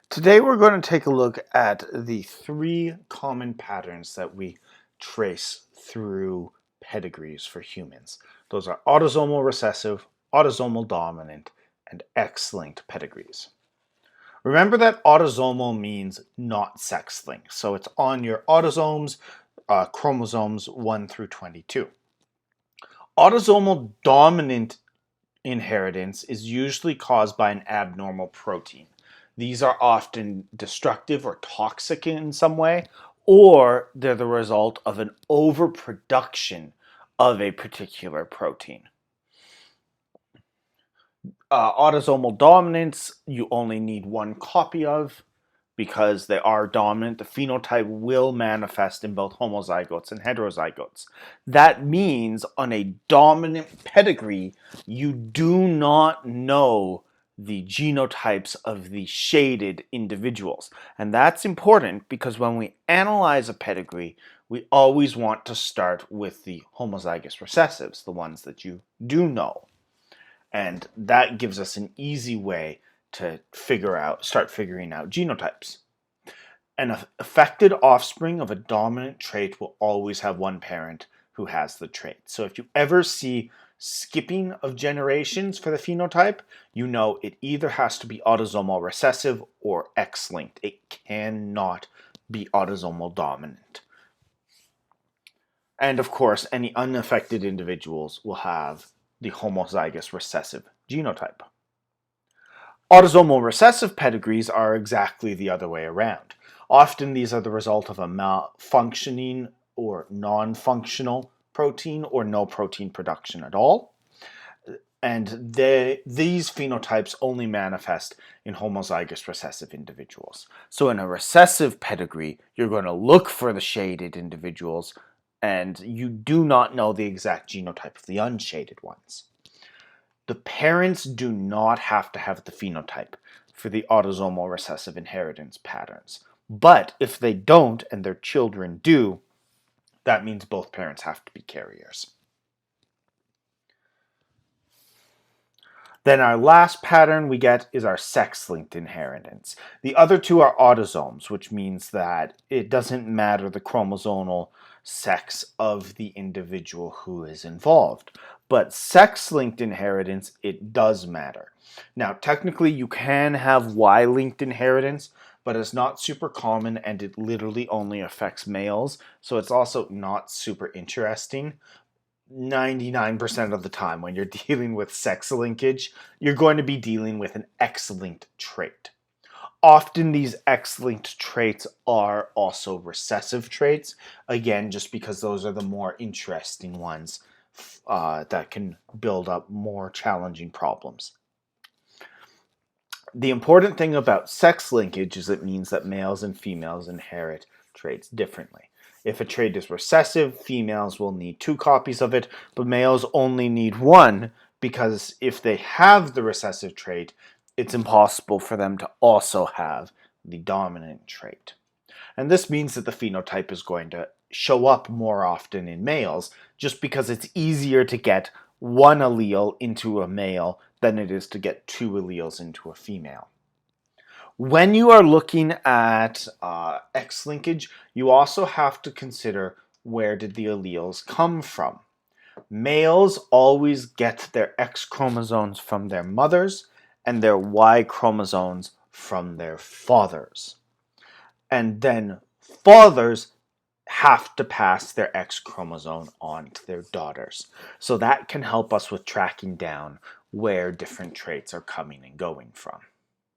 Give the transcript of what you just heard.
Today we're going to take a look at the three common patterns that we trace through pedigrees for humans. Those are autosomal recessive, autosomal dominant, and X-linked pedigrees. Remember that autosomal means not sex-linked, so it's on your autosomes, chromosomes 1 through 22. Autosomal dominant inheritance is usually caused by an abnormal protein. These are often destructive or toxic in some way, or they're the result of an overproduction of a particular protein. Autosomal dominance, you only need one copy of because they are dominant. The phenotype will manifest in both homozygotes and heterozygotes. That means on a dominant pedigree, you do not know the genotypes of the shaded individuals. And that's important because when we analyze a pedigree, we always want to start with the homozygous recessives, the ones that you do know. And that gives us an easy way to start figuring out genotypes. An affected offspring of a dominant trait will always have one parent who has the trait. So if you ever see skipping of generations for the phenotype, you know it either has to be autosomal recessive or X-linked. It cannot be autosomal dominant. And of course, any unaffected individuals will have the homozygous recessive genotype. Autosomal recessive pedigrees are exactly the other way around. Often these are the result of a malfunctioning or non-functional protein or no protein production at all. And these phenotypes only manifest in homozygous recessive individuals. So in a recessive pedigree, you're going to look for the shaded individuals, and you do not know the exact genotype of the unshaded ones. The parents do not have to have the phenotype for the autosomal recessive inheritance patterns. But if they don't and their children do, that means both parents have to be carriers. Then our last pattern we get is our sex-linked inheritance. The other two are autosomes, which means that it doesn't matter the chromosomal sex of the individual who is involved. But sex-linked inheritance, it does matter. Now, technically, you can have Y-linked inheritance, but it's not super common and it literally only affects males, so it's also not super interesting. 99% of the time when you're dealing with sex linkage, you're going to be dealing with an X-linked trait. Often these X-linked traits are also recessive traits, again, just because those are the more interesting ones that can build up more challenging problems. The important thing about sex linkage is it means that males and females inherit traits differently. If a trait is recessive, females will need 2 copies of it, but males only need 1 because if they have the recessive trait, it's impossible for them to also have the dominant trait. And this means that the phenotype is going to show up more often in males just because it's easier to get 1 allele into a male than it is to get 2 alleles into a female. When you are looking at X linkage, you also have to consider where did the alleles come from. Males always get their X chromosomes from their mothers and their Y chromosomes from their fathers. And then fathers have to pass their X chromosome on to their daughters. So that can help us with tracking down where different traits are coming and going from.